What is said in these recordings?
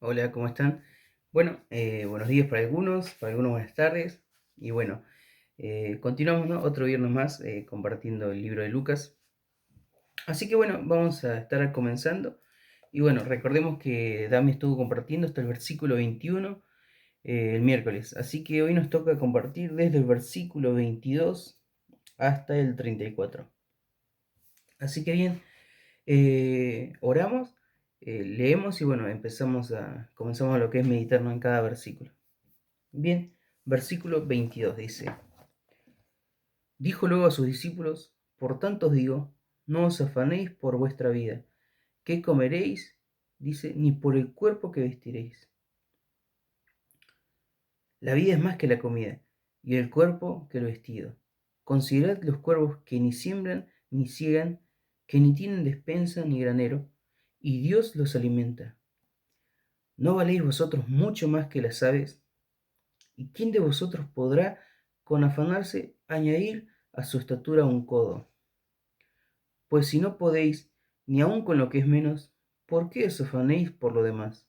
Hola, ¿cómo están? Bueno, buenos días para algunos buenas tardes. Y bueno, continuamos, ¿no? Otro viernes más compartiendo el libro de Lucas. Así que bueno, vamos a estar comenzando. Y bueno, recordemos que Dami estuvo compartiendo hasta el versículo 21 el miércoles. Así que hoy nos toca compartir desde el versículo 22 hasta el 34. Así que bien, oramos, leemos y bueno, comenzamos a lo que es meditarnos en cada versículo. Bien, versículo 22 dice, dijo luego a sus discípulos, por tanto os digo, no os afanéis por vuestra vida, qué comeréis, dice, ni por el cuerpo que vestiréis. La vida es más que la comida, y el cuerpo que el vestido. Considerad los cuervos que ni siembran ni ciegan, que ni tienen despensa ni granero, y Dios los alimenta. ¿No valéis vosotros mucho más que las aves? ¿Y quién de vosotros podrá, con afanarse, añadir a su estatura un codo? Pues si no podéis, ni aun con lo que es menos, ¿por qué os afanéis por lo demás?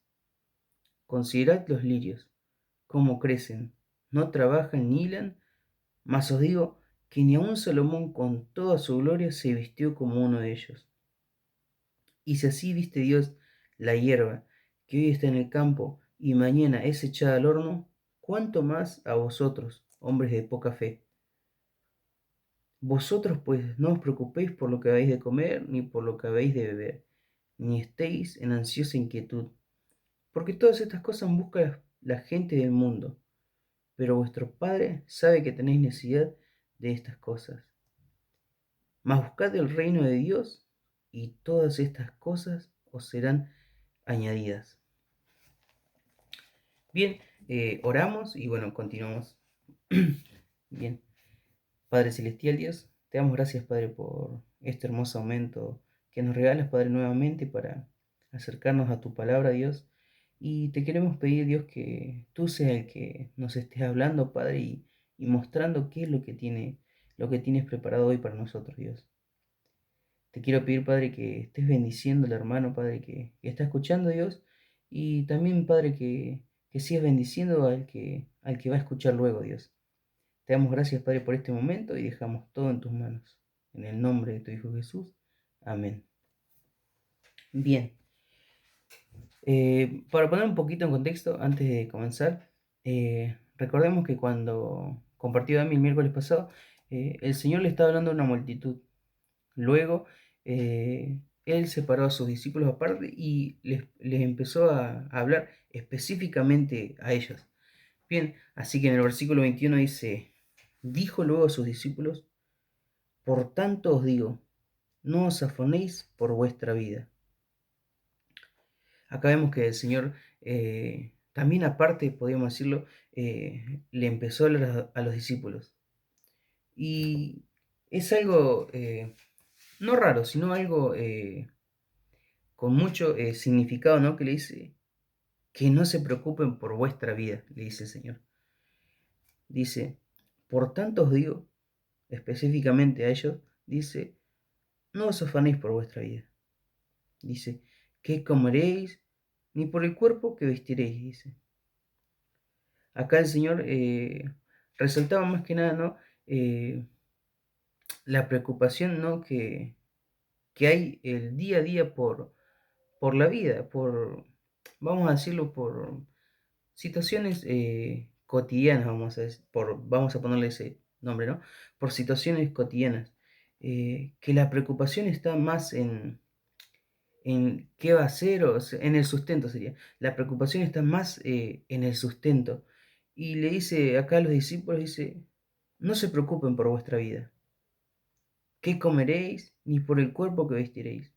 Considerad los lirios, cómo crecen, no trabajan ni hilan, mas os digo que ni aun Salomón con toda su gloria se vistió como uno de ellos. Y si así viste Dios la hierba, que hoy está en el campo y mañana es echada al horno, ¿cuánto más a vosotros, hombres de poca fe? Vosotros pues no os preocupéis por lo que habéis de comer, ni por lo que habéis de beber, ni estéis en ansiosa inquietud, porque todas estas cosas busca la gente del mundo, pero vuestro Padre sabe que tenéis necesidad de estas cosas. Mas buscad el reino de Dios, y todas estas cosas os serán añadidas. Bien, oramos y bueno, continuamos. Bien. Padre Celestial Dios, te damos gracias, Padre, por este hermoso momento que nos regalas, Padre, nuevamente para acercarnos a tu palabra, Dios. Y te queremos pedir, Dios, que tú seas el que nos estés hablando, Padre, y mostrando qué es lo que tienes preparado hoy para nosotros, Dios. Te quiero pedir, Padre, que estés bendiciendo al hermano, Padre, que está escuchando, Dios, y también, Padre, que sigas bendiciendo al que va a escuchar luego, Dios. Te damos gracias, Padre, por este momento y dejamos todo en tus manos. En el nombre de tu Hijo Jesús. Amén. Bien, para poner un poquito en contexto, antes de comenzar, recordemos que cuando compartió Dami el miércoles pasado, el Señor le estaba hablando a una multitud. Luego, Él separó a sus discípulos aparte y les empezó a hablar específicamente a ellos. Bien, así que en el versículo 21 dice, dijo luego a sus discípulos, por tanto os digo, no os afanéis por vuestra vida. Acá vemos que el Señor, también aparte, podríamos decirlo, le empezó a hablar a los discípulos. Y es algo no raro, sino algo con mucho significado, ¿no? Que le dice que no se preocupen por vuestra vida, le dice el Señor. Dice, por tanto os digo, específicamente a ellos, dice, no os afanéis por vuestra vida. Dice, ¿qué comeréis? Ni por el cuerpo que vestiréis, dice. Acá el Señor resaltaba más que nada, ¿no? La preocupación, ¿no? Que hay el día a día por la vida, vamos a decirlo, por situaciones cotidianas, vamos a ponerle ese nombre, ¿no? Por situaciones cotidianas. Que la preocupación está más en qué va a hacer, en el sustento sería. La preocupación está más en el sustento. Y le dice acá a los discípulos, dice, no se preocupen por vuestra vida, qué comeréis, ni por el cuerpo que vestiréis.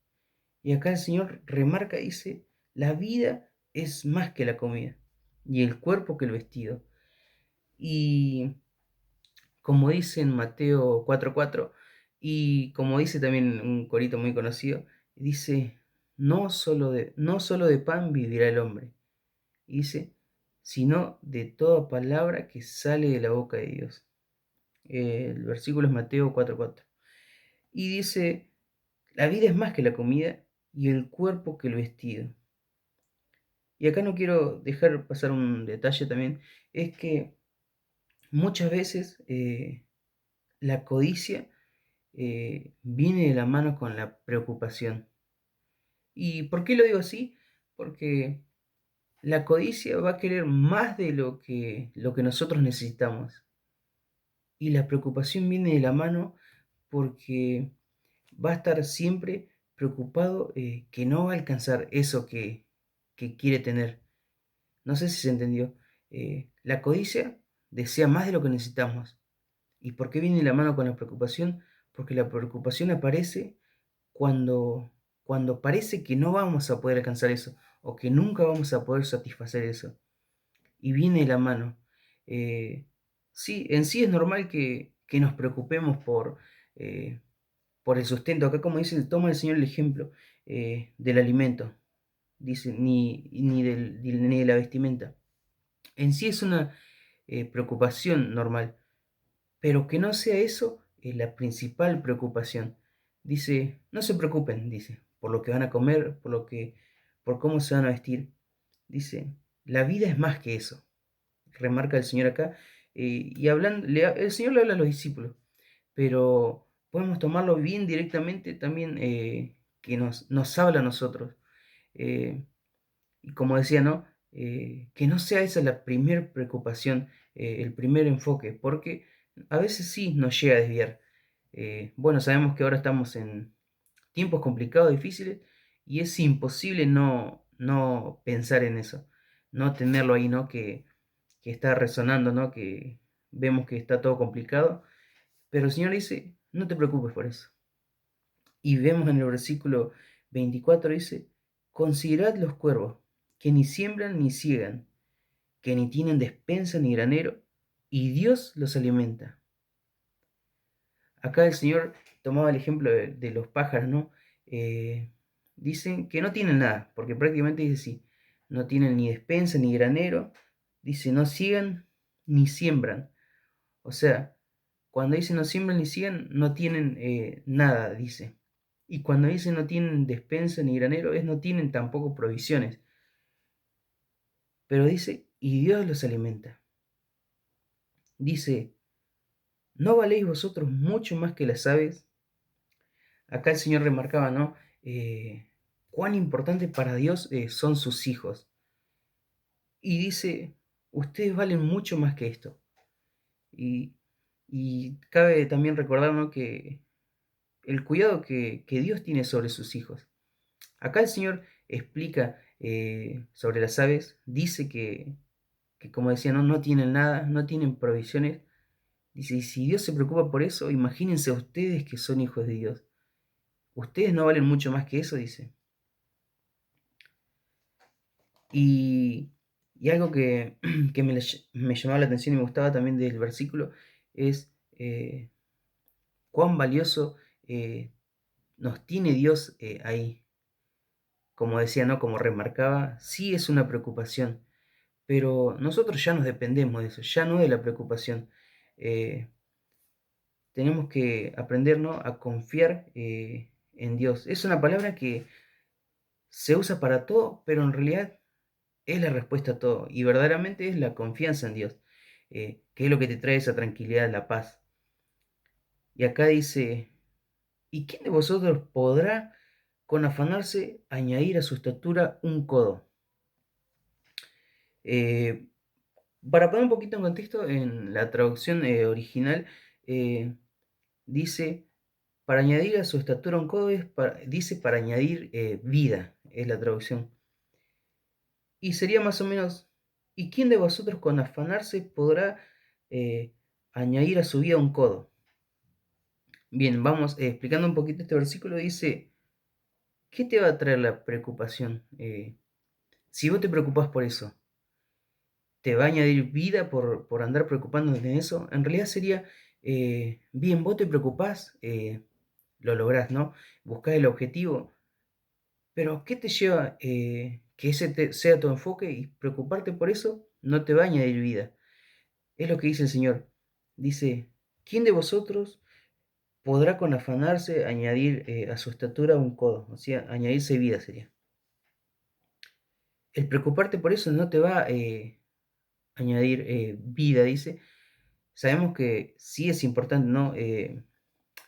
Y acá el Señor remarca, dice, la vida es más que la comida, y el cuerpo que el vestido. Y como dice en Mateo 4:4, y como dice también un corito muy conocido, dice, no solo de pan vivirá el hombre, dice, sino de toda palabra que sale de la boca de Dios. El versículo es Mateo 4:4. Y dice, la vida es más que la comida y el cuerpo que el vestido. Y acá no quiero dejar pasar un detalle también, es que muchas veces la codicia viene de la mano con la preocupación. ¿Y por qué lo digo así? Porque la codicia va a querer más de lo que nosotros necesitamos. Y la preocupación viene de la mano porque va a estar siempre preocupado que no va a alcanzar eso que quiere tener. No sé si se entendió. La codicia desea más de lo que necesitamos. ¿Y por qué viene de la mano con la preocupación? Porque la preocupación aparece cuando, cuando parece que no vamos a poder alcanzar eso o que nunca vamos a poder satisfacer eso. Y viene de la mano. Eh, sí, en sí es normal que nos preocupemos eh, por el sustento. Acá, como dice, toma el Señor el ejemplo del alimento, dice, ni de la vestimenta. En sí es una preocupación normal, pero que no sea eso la principal preocupación. Dice, no se preocupen, dice, por lo que van a comer, por cómo se van a vestir. Dice, la vida es más que eso, remarca el Señor acá, y hablando, el Señor le habla a los discípulos, pero podemos tomarlo bien directamente también que nos habla a nosotros. Eh, y como decía, ¿no? Que no sea esa la primer preocupación, el primer enfoque, porque a veces sí nos llega a desviar. Bueno, sabemos que ahora estamos en tiempos complicados, difíciles, y es imposible no pensar en eso, no tenerlo ahí, ¿no? Que está resonando, ¿no? Que vemos que está todo complicado, pero el Señor dice, no te preocupes por eso. Y vemos en el versículo 24, dice, considerad los cuervos, que ni siembran ni ciegan, que ni tienen despensa ni granero, y Dios los alimenta. Acá el Señor tomaba el ejemplo de los pájaros, ¿no? Dicen que no tienen nada, porque prácticamente dice sí, no tienen ni despensa ni granero, dice no ciegan ni siembran. O sea, cuando dice no siembran ni ciegan, no tienen nada, dice. Y cuando dice no tienen despensa ni granero, es no tienen tampoco provisiones. Pero dice, y Dios los alimenta. Dice, ¿no valéis vosotros mucho más que las aves? Acá el Señor remarcaba, ¿no? Cuán importante para Dios son sus hijos. Y dice, ustedes valen mucho más que esto. Y, y cabe también recordar, ¿no? Que el cuidado que Dios tiene sobre sus hijos. Acá el Señor explica sobre las aves, dice que como decía, no tienen nada, no tienen provisiones. Dice, y si Dios se preocupa por eso, imagínense a ustedes que son hijos de Dios. Ustedes no valen mucho más que eso, dice. Y, y algo que, que me llamaba la atención y me gustaba también del versículo es cuán valioso nos tiene Dios ahí. Como decía, ¿no? Como remarcaba, sí es una preocupación, pero nosotros ya nos dependemos de eso, ya no de la preocupación. Eh, tenemos que aprender, ¿no? A confiar en Dios. Es una palabra que se usa para todo, pero en realidad es la respuesta a todo y verdaderamente es la confianza en Dios, que es lo que te trae esa tranquilidad, la paz. Y acá dice, ¿y quién de vosotros podrá con afanarse añadir a su estatura un codo? Eh, para poner un poquito en contexto, en la traducción original eh, dice, para añadir a su estatura un codo dice para añadir vida, es la traducción. Y sería más o menos, ¿y quién de vosotros con afanarse podrá eh, añadir a su vida un codo? Bien, vamos explicando un poquito este versículo. Dice, ¿qué te va a traer la preocupación? Si vos te preocupás por eso, ¿te va a añadir vida por andar preocupándote en eso? En realidad sería, bien, vos te preocupás, lo lográs, ¿no? Buscás el objetivo, pero ¿qué te lleva que ese sea tu enfoque y preocuparte por eso no te va a añadir vida? Es lo que dice el Señor. Dice, ¿quién de vosotros podrá con afanarse añadir a su estatura un codo? O sea, añadirse vida sería. el preocuparte por eso no te va a añadir vida, dice. Sabemos que sí es importante, ¿no?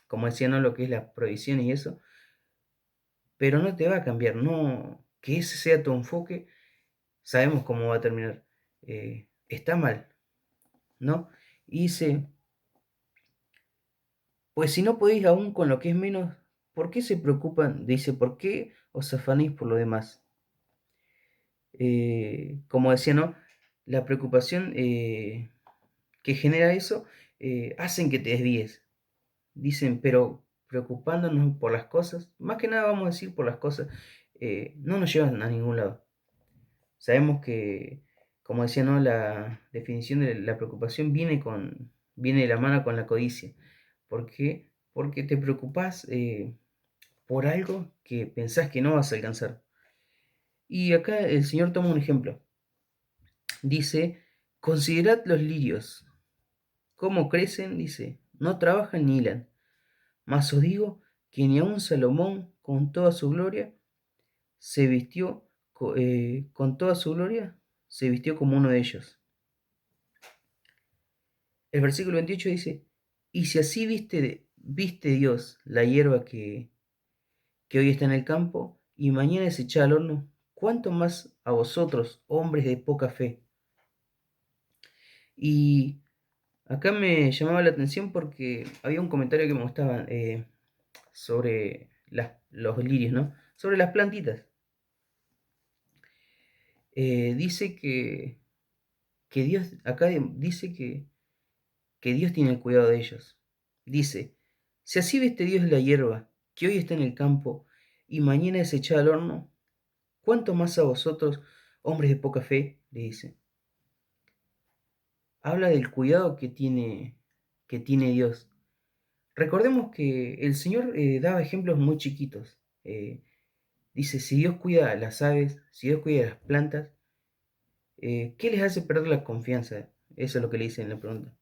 Como decía, ¿no? Lo que es la provisión y eso, pero no te va a cambiar, no, que ese sea tu enfoque, sabemos cómo va a terminar. Está mal, ¿no? Y dice, pues si no podéis aún con lo que es menos, ¿por qué se preocupan? Dice, ¿por qué os afanéis por lo demás? Como decía, ¿no? La preocupación que genera eso hacen que te desvíes. Dicen, pero preocupándonos por las cosas, más que nada vamos a decir por las cosas, no nos llevan a ningún lado. Sabemos que, como decía, ¿no? La definición de la preocupación viene de la mano con la codicia. ¿Por qué? Porque te preocupas por algo que pensás que no vas a alcanzar. Y acá el Señor toma un ejemplo. Dice, considerad los lirios, cómo crecen, dice, no trabajan ni hilan. Mas os digo que ni aun Salomón con toda su gloria se vistió, con toda su gloria, se vistió como uno de ellos. El versículo 28 dice, y si así viste Dios la hierba que hoy está en el campo y mañana es echada al horno, ¿cuánto más a vosotros, hombres de poca fe? Y acá me llamaba la atención porque había un comentario que me gustaba sobre los lirios, ¿no? Sobre las plantitas. Dice que Dios, acá dice que Dios tiene el cuidado de ellos. Dice, si así viste Dios la hierba que hoy está en el campo y mañana es echada al horno, ¿cuánto más a vosotros, hombres de poca fe? Le dice. Habla del cuidado que tiene Dios. Recordemos que el Señor daba ejemplos muy chiquitos. Dice, si Dios cuida a las aves, si Dios cuida a las plantas, ¿qué les hace perder la confianza? Eso es lo que le dice en la pregunta.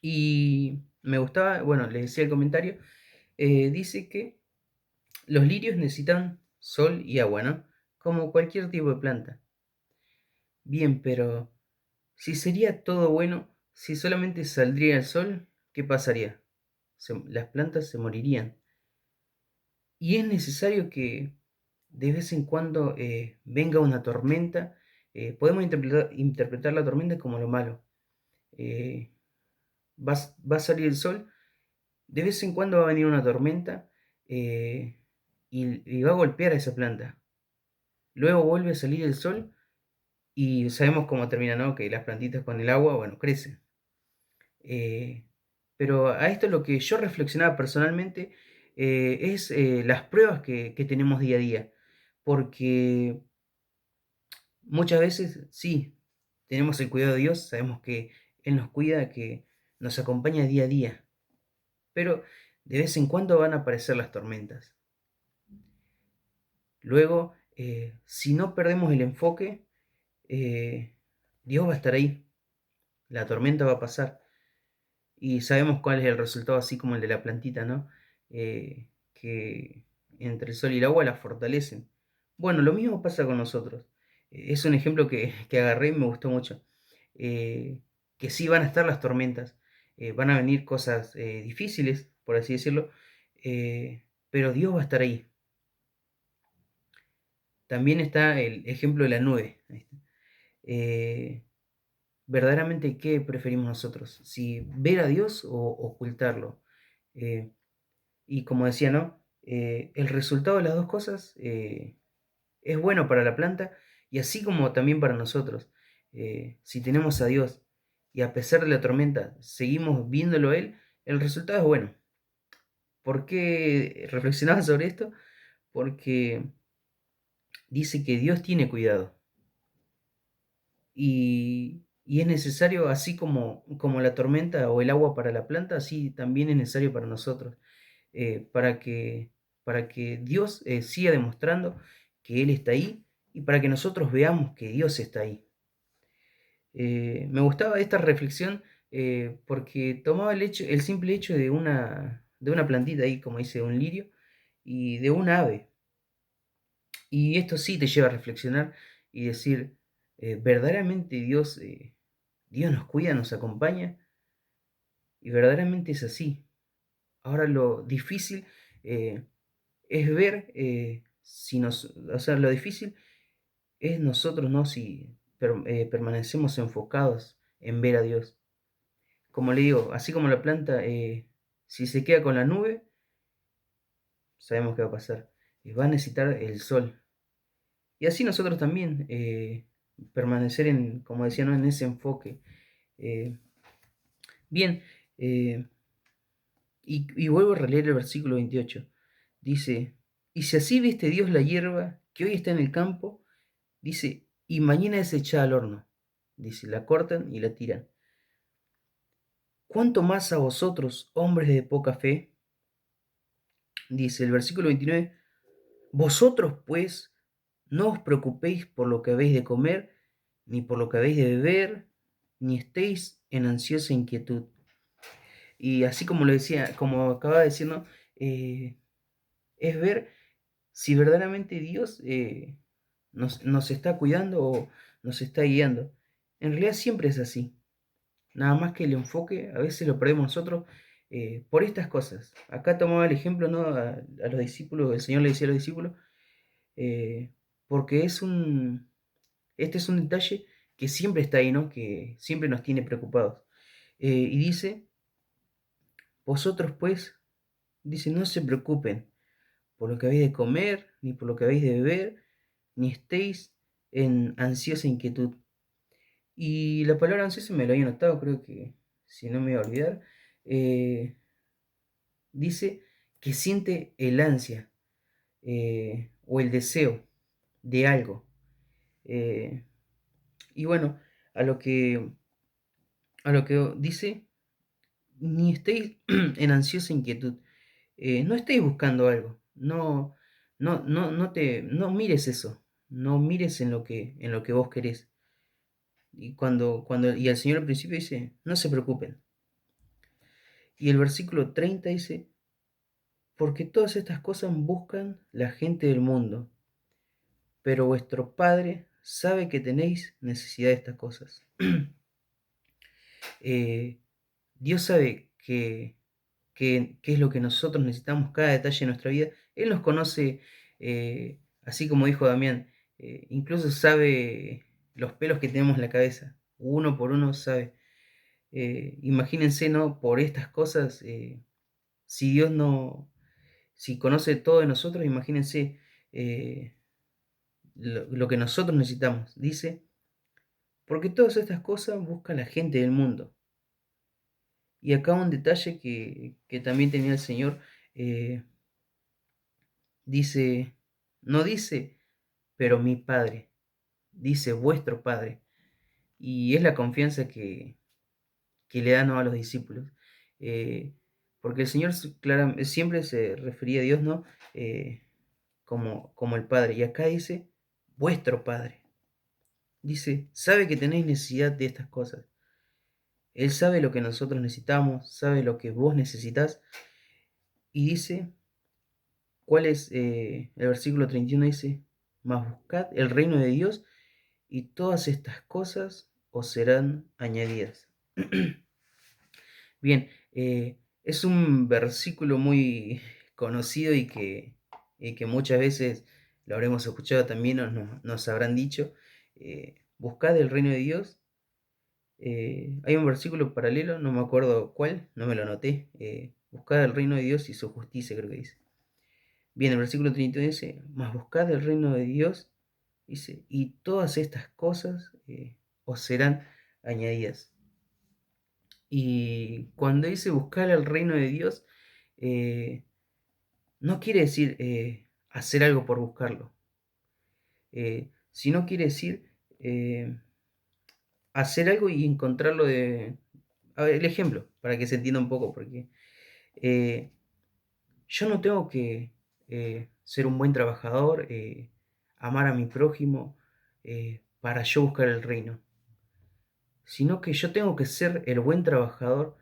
Y me gustaba, bueno, les decía el comentario, dice que los lirios necesitan sol y agua, ¿no? Como cualquier tipo de planta. Bien, pero si sería todo bueno, si solamente saldría el sol, ¿qué pasaría? Las plantas se morirían. Y es necesario que de vez en cuando venga una tormenta. Podemos interpretar la tormenta como lo malo. Eh, va a salir el sol, de vez en cuando va a venir una tormenta eh, y va a golpear a esa planta. Luego vuelve a salir el sol y sabemos cómo termina, ¿no? Que las plantitas con el agua, bueno, crecen. Eh, pero a esto lo que yo reflexionaba personalmente es las pruebas que tenemos día a día. Porque muchas veces, sí, tenemos el cuidado de Dios, sabemos que Él nos cuida, que nos acompaña día a día. Pero de vez en cuando van a aparecer las tormentas. Luego, si no perdemos el enfoque, Dios va a estar ahí, la tormenta va a pasar y sabemos cuál es el resultado, así como el de la plantita, ¿no? Que entre el sol y el agua la fortalecen. Bueno, lo mismo pasa con nosotros. Es un ejemplo que agarré y me gustó mucho. Eh, que sí van a estar las tormentas, van a venir cosas difíciles, por así decirlo, pero Dios va a estar ahí. También está el ejemplo de la nube. Eh, verdaderamente, ¿qué preferimos nosotros? Si ver a Dios o ocultarlo. Eh, y como decía, ¿no? El resultado de las dos cosas es bueno para la planta y así como también para nosotros. Si tenemos a Dios y a pesar de la tormenta seguimos viéndolo a Él, el resultado es bueno. ¿Por qué reflexionaba sobre esto? Porque dice que Dios tiene cuidado. Y es necesario, así como la tormenta o el agua para la planta, así también es necesario para nosotros, eh, para que, para que Dios siga demostrando que Él está ahí y para que nosotros veamos que Dios está ahí. Me gustaba esta reflexión porque tomaba el simple hecho de una plantita ahí, como dice, un lirio, y de un ave. Y esto sí te lleva a reflexionar y decir, verdaderamente Dios nos cuida, nos acompaña, y verdaderamente es así. Ahora lo difícil eh, es ver si o sea, lo difícil es nosotros, ¿no? Si permanecemos enfocados en ver a Dios. Como le digo, así como la planta, si se queda con la nube, sabemos qué va a pasar. Va a necesitar el sol. Y así nosotros también, permanecer en, como decía, ¿no? En ese enfoque. Eh, bien, eh, y vuelvo a releer el versículo 28. Dice, y si así viste Dios la hierba que hoy está en el campo, dice, y mañana es echada al horno. Dice, la cortan y la tiran. ¿Cuánto más a vosotros, hombres de poca fe? Dice el versículo 29, vosotros pues no os preocupéis por lo que habéis de comer, ni por lo que habéis de beber, ni estéis en ansiosa inquietud. Y así como lo decía, como acaba de decir, ¿no? Es ver si verdaderamente Dios nos está cuidando o nos está guiando. En realidad siempre es así. Nada más que el enfoque a veces lo perdemos nosotros por estas cosas. Acá tomaba el ejemplo, ¿no? A los discípulos, el Señor le decía a los discípulos, eh, porque este es un detalle que siempre está ahí, ¿no? Que siempre nos tiene preocupados. Y dice, vosotros pues, dice, no se preocupen por lo que habéis de comer, ni por lo que habéis de beber, ni estéis en ansiosa inquietud. Y la palabra ansiosa me lo había notado, creo que si no me voy a olvidar. eh, Dice que siente el ansia o el deseo de algo. Eh, y bueno, a lo que, a lo que dice, ni estéis en ansiosa inquietud. No estéis buscando algo. No mires eso. No mires en lo que vos querés. Y el Señor al principio dice, no se preocupen. Y el versículo 30 dice, porque todas estas cosas buscan la gente del mundo, pero vuestro Padre sabe que tenéis necesidad de estas cosas. Eh, Dios sabe qué es lo que nosotros necesitamos, cada detalle de nuestra vida. Él nos conoce, así como dijo Damián, incluso sabe los pelos que tenemos en la cabeza, uno por uno sabe. Imagínense, ¿no? Por estas cosas, si Dios no, si conoce todo de nosotros, imagínense lo que nosotros necesitamos. Dice, porque todas estas cosas busca la gente del mundo. Y acá un detalle que también tenía el Señor, eh, dice, no dice, pero mi Padre, dice vuestro Padre. Y es la confianza que le dan, ¿no? A los discípulos. Eh, Porque el Señor siempre se refería a Dios, ¿no? Como el Padre. Y acá dice, vuestro Padre. Dice, sabe que tenéis necesidad de estas cosas. Él sabe lo que nosotros necesitamos, sabe lo que vos necesitas. Y dice, ¿cuál es el versículo 31? Dice, mas buscad el reino de Dios y todas estas cosas os serán añadidas. Bien, es un versículo muy conocido y que muchas veces lo habremos escuchado también o nos habrán dicho. Buscad el reino de Dios. Hay un versículo paralelo, no me acuerdo cuál, no me lo anoté. Buscad el reino de Dios y su justicia, creo que dice. Bien, el versículo 31 dice, mas buscad el reino de Dios, dice, y todas estas cosas os serán añadidas. Y cuando dice buscar el reino de Dios, eh, no quiere decir hacer algo por buscarlo, sino quiere decir hacer algo y encontrarlo de... A ver, el ejemplo, para que se entienda un poco, porque eh, yo no tengo que ser un buen trabajador, amar a mi prójimo, para yo buscar el reino, sino que yo tengo que ser el buen trabajador,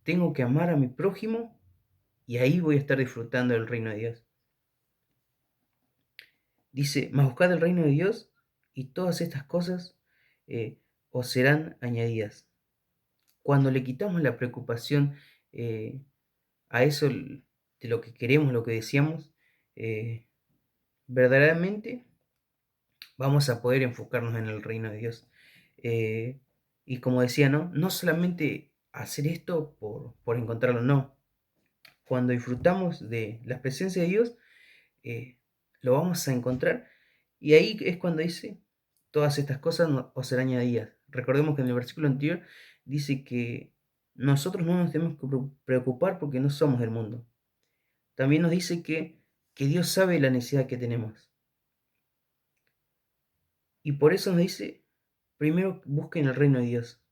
tengo que amar a mi prójimo y ahí voy a estar disfrutando del reino de Dios. Dice, mas buscad el reino de Dios y todas estas cosas os serán añadidas. Cuando le quitamos la preocupación eh, a eso de lo que queremos, lo que deseamos, eh, verdaderamente vamos a poder enfocarnos en el reino de Dios. Eh, y como decía, ¿no? No solamente hacer esto por encontrarlo, no. Cuando disfrutamos de la presencia de Dios, lo vamos a encontrar. Y ahí es cuando dice, todas estas cosas os serán añadidas. Recordemos que en el versículo anterior dice que nosotros no nos tenemos que preocupar porque no somos del mundo. También nos dice que Dios sabe la necesidad que tenemos. Y por eso nos dice, primero busquen el reino de Dios.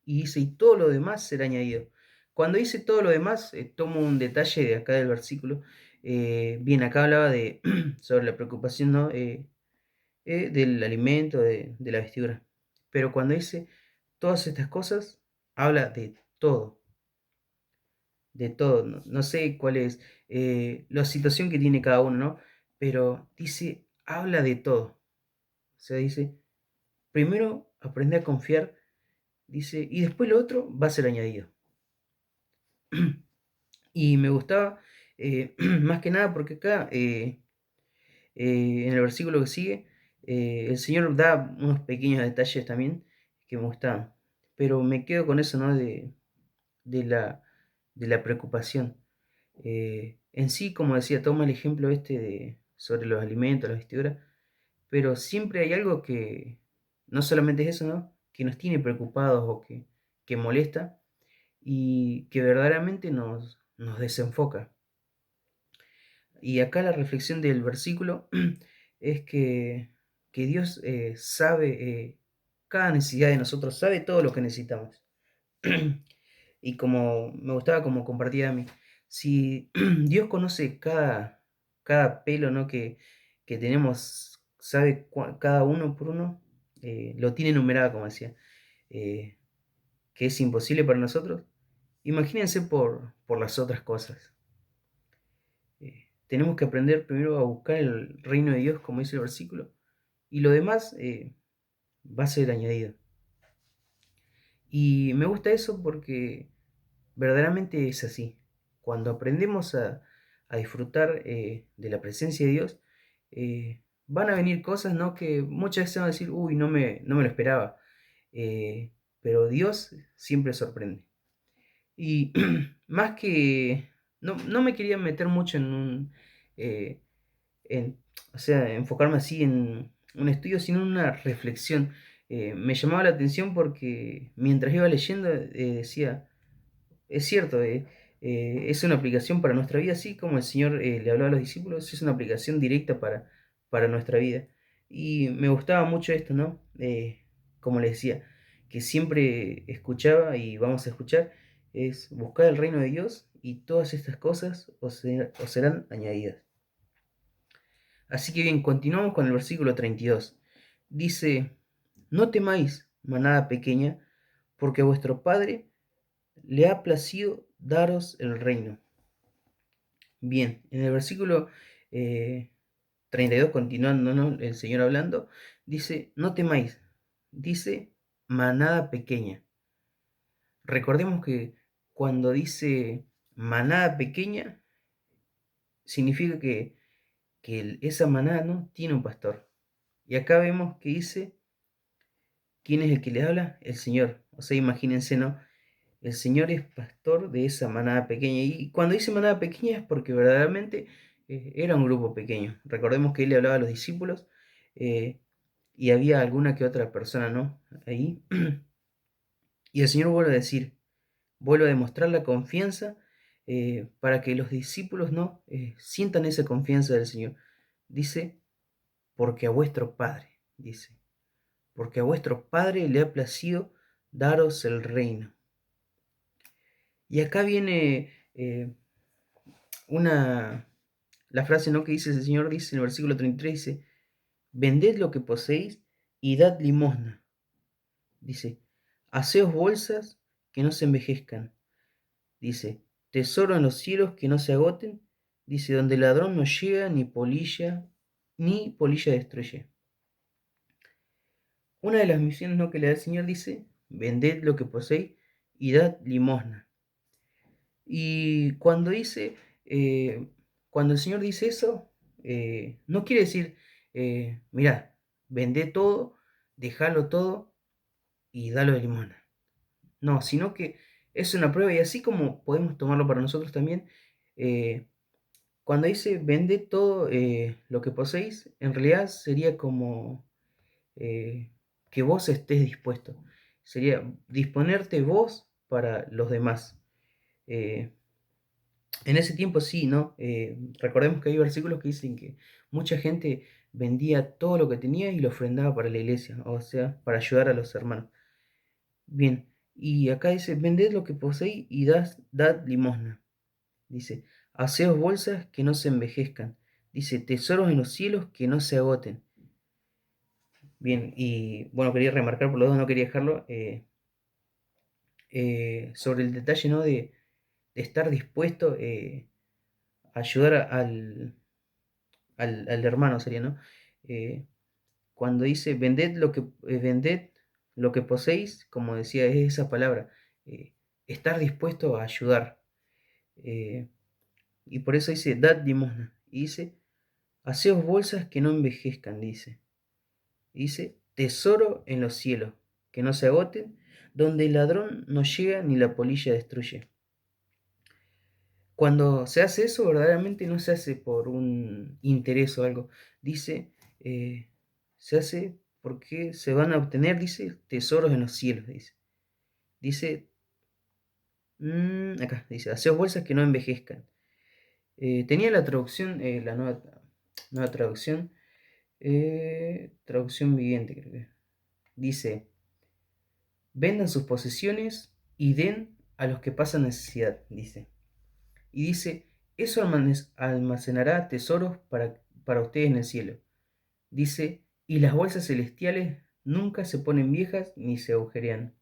Y dice, y todo lo demás será añadido. Cuando dice todo lo demás, tomo un detalle de acá del versículo. Bien, acá hablaba de sobre la preocupación, ¿no? Del alimento, de la vestidura. Pero cuando dice todas estas cosas, habla de todo. No, no sé cuál es la situación que tiene cada uno, ¿no? Pero dice, habla de todo. O sea, dice, primero aprende a confiar, dice, y después lo otro va a ser añadido. Y me gustaba más que nada porque acá, en el versículo que sigue, el Señor da unos pequeños detalles también que me gustaban. Pero me quedo con eso, ¿no? De la, de la preocupación. En sí, como decía, toma el ejemplo este sobre los alimentos, las vestiduras, pero siempre hay algo que no solamente es eso, ¿no? Que nos tiene preocupados o que molesta y que verdaderamente nos desenfoca. Y acá la reflexión del versículo es que Dios sabe cada necesidad de nosotros, sabe todo lo que necesitamos. Y como me gustaba como compartía a mí, si Dios conoce cada pelo, ¿no? que tenemos, sabe cada uno por uno, lo tiene numerado, como decía, eh, que es imposible para nosotros, imagínense por las otras cosas. Tenemos que aprender primero a buscar el reino de Dios, como dice el versículo, y lo demás va a ser añadido. Y me gusta eso porque verdaderamente es así. Cuando aprendemos a disfrutar de la presencia de Dios, van a venir cosas, ¿no? Que muchas veces van a decir, uy, no me lo esperaba. Eh, pero Dios siempre sorprende. Y más que, no me quería meter mucho eh, en, o sea, enfocarme así en un estudio, sino en una reflexión. Me llamaba la atención porque mientras iba leyendo decía, es cierto, es una aplicación para nuestra vida, así como el Señor le hablaba a los discípulos, es una aplicación directa para nuestra vida. Y me gustaba mucho esto, ¿no? Como les decía, que siempre escuchaba y vamos a escuchar, es buscar el reino de Dios y todas estas cosas os serán añadidas. Así que bien, continuamos con el versículo 32. Dice, no temáis, manada pequeña, porque a vuestro Padre le ha placido daros el reino. Bien, en el versículo 32, continuando, ¿no? El Señor hablando, dice, no temáis, dice, manada pequeña. Recordemos que cuando dice manada pequeña, significa que esa manada, ¿no? Tiene un pastor. Y acá vemos que dice, ¿quién es el que les habla? El Señor. O sea, imagínense, ¿no? El Señor es pastor de esa manada pequeña. Y cuando dice manada pequeña es porque verdaderamente era un grupo pequeño. Recordemos que Él le hablaba a los discípulos eh, y había alguna que otra persona, ¿no? Ahí. Y el Señor vuelve a decir, vuelve a demostrar la confianza para que los discípulos, ¿no? Sientan esa confianza del Señor. Dice, porque a vuestro Padre, dice, porque a vuestro Padre le ha placido daros el reino. Y acá viene la frase, ¿no? Que dice el Señor, dice en el versículo 33, dice, vended lo que poseéis y dad limosna. Dice, haceos bolsas que no se envejezcan. Dice, tesoro en los cielos que no se agoten. Dice, donde el ladrón no llega ni polilla destruye. una de las misiones, ¿no?, que le da el Señor dice, vended lo que poseéis y dad limosna. Y cuando el Señor dice eso, no quiere decir, mirá, vendé todo, dejalo todo y dalo de limosna. No, sino que es una prueba y así como podemos tomarlo para nosotros también, eh, cuando dice vende todo lo que poseéis, en realidad sería como que vos estés dispuesto. Sería disponerte vos para los demás. Eh, en ese tiempo sí, ¿no? Recordemos que hay versículos que dicen que mucha gente vendía todo lo que tenía y lo ofrendaba para la iglesia, o sea, para ayudar a los hermanos. Bien, y acá dice, vended lo que poseéis y dad limosna. Dice, haceos bolsas que no se envejezcan. Dice, tesoros en los cielos que no se agoten. Bien, y bueno, quería remarcar, por lo menos no quería dejarlo, sobre el detalle, ¿no? De estar dispuesto a ayudar al hermano, sería, ¿no? Eh, Cuando dice, vended lo que poseéis, como decía, es esa palabra, eh, estar dispuesto a ayudar. Eh, y por eso dice, dad limosna. Y dice, haceos bolsas que no envejezcan, dice. Dice, tesoro en los cielos, que no se agoten, donde el ladrón no llega ni la polilla destruye. Cuando se hace eso, verdaderamente no se hace por un interés o algo. Dice, se hace porque se van a obtener, dice, tesoros en los cielos, dice. Dice, acá, dice, haceos bolsas que no envejezcan. Tenía la traducción, la nueva traducción, traducción viviente, creo que. Dice, vendan sus posesiones y den a los que pasan necesidad, dice. Y dice, eso almacenará tesoros para ustedes en el cielo. Dice, y las bolsas celestiales nunca se ponen viejas ni se agujerean.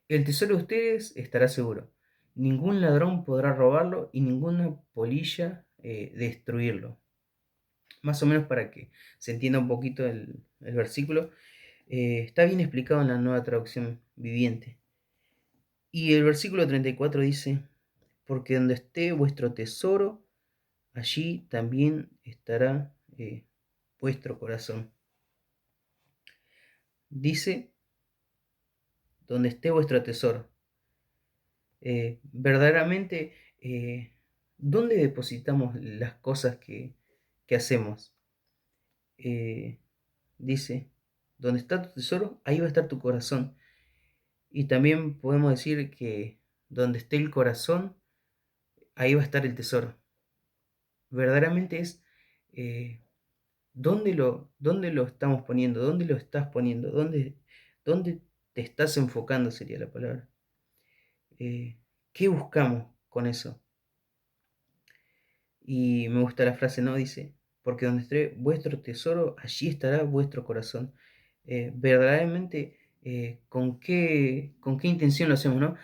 El tesoro de ustedes estará seguro. Ningún ladrón podrá robarlo y ninguna polilla destruirlo. Más o menos para que se entienda un poquito el versículo. Está bien explicado en la nueva traducción viviente. Y el versículo 34 dice, porque donde esté vuestro tesoro, allí también estará vuestro corazón. Dice, donde esté vuestro tesoro. Verdaderamente, ¿dónde depositamos las cosas que hacemos? Eh, Dice, donde está tu tesoro, ahí va a estar tu corazón. Y también podemos decir que donde esté el corazón, ahí va a estar el tesoro. Verdaderamente es ¿dónde lo estamos poniendo? ¿Dónde lo estás poniendo? ¿Dónde te estás enfocando? Sería la palabra. ¿Qué buscamos con eso? Y me gusta la frase, ¿no? Dice, porque donde esté vuestro tesoro, allí estará vuestro corazón. Verdaderamente, ¿con qué intención lo hacemos, no?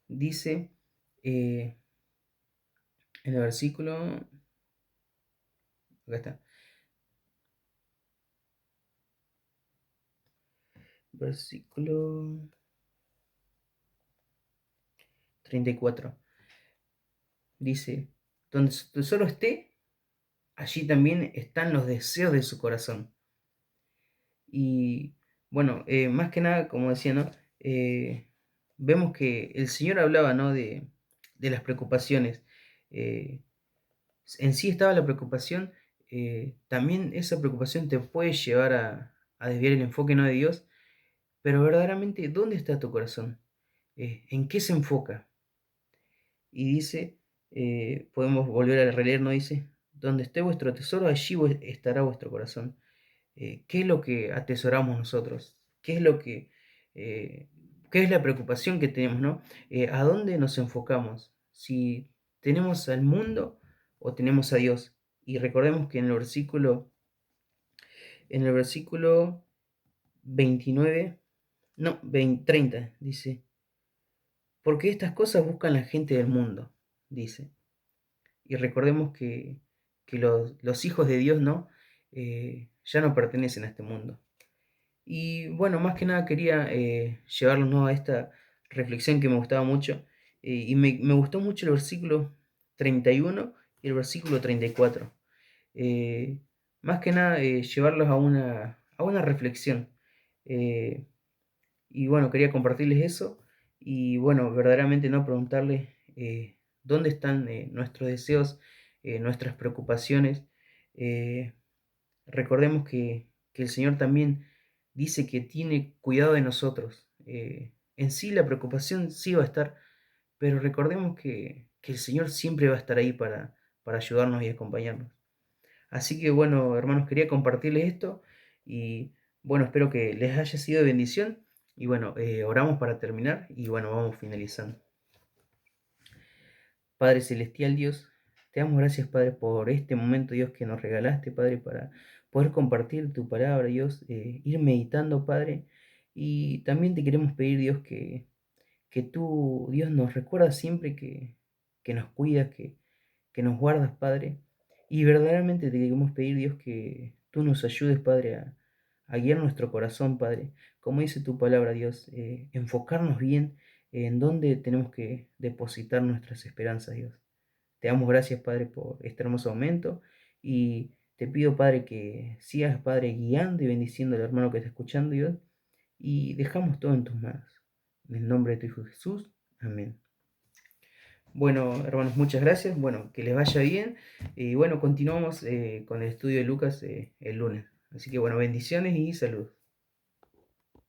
Dice en el versículo, acá está, versículo 34. Dice, donde su tesoro esté, allí también están los deseos de su corazón. Y bueno, más que nada, como decía, ¿no? Vemos que el Señor hablaba, ¿no? De las preocupaciones. Eh, en sí estaba la preocupación, también esa preocupación te puede llevar a desviar el enfoque, ¿no?, de Dios, pero verdaderamente, ¿dónde está tu corazón? ¿En qué se enfoca? Y dice, podemos volver a releer, ¿no? Dice, donde esté vuestro tesoro, allí estará vuestro corazón. ¿Qué es lo que atesoramos nosotros? Eh, ¿Qué es la preocupación que tenemos, no? ¿A dónde nos enfocamos? Si tenemos al mundo o tenemos a Dios. Y recordemos que en el versículo 29, no, 30, dice, porque estas cosas buscan la gente del mundo, dice. Y recordemos que los hijos de Dios, ¿no? Ya no pertenecen a este mundo. Y bueno, más que nada quería llevarlos, ¿no?, a esta reflexión que me gustaba mucho. Y me gustó mucho el versículo 31 y el versículo 34. Eh, Más que nada llevarlos a una reflexión. Eh, y bueno, quería compartirles eso. Y bueno, verdaderamente no preguntarles dónde están nuestros deseos, nuestras preocupaciones. Eh, Recordemos que el Señor también dice que tiene cuidado de nosotros. En sí la preocupación sí va a estar, pero recordemos que el Señor siempre va a estar ahí para ayudarnos y acompañarnos. Así que bueno, hermanos, quería compartirles esto y bueno, espero que les haya sido de bendición. Y bueno, oramos para terminar y bueno, vamos finalizando. Padre Celestial, Dios, te damos gracias, Padre, por este momento, Dios, que nos regalaste, Padre, para poder compartir tu palabra, Dios, ir meditando, Padre. Y también te queremos pedir, Dios, que tú, Dios, nos recuerdas siempre que nos cuidas, que nos guardas, Padre. Y verdaderamente te queremos pedir, Dios, que tú nos ayudes, Padre, a guiar nuestro corazón, Padre. Como dice tu palabra, Dios, enfocarnos bien en dónde tenemos que depositar nuestras esperanzas, Dios. Te damos gracias, Padre, por este hermoso momento y te pido, Padre, que sigas, Padre, guiando y bendiciendo al hermano que está escuchando, Dios, y dejamos todo en tus manos. En el nombre de tu Hijo Jesús. Amén. Bueno, hermanos, muchas gracias. Bueno, que les vaya bien. Y bueno, continuamos con el estudio de Lucas el lunes. Así que bueno, bendiciones y salud.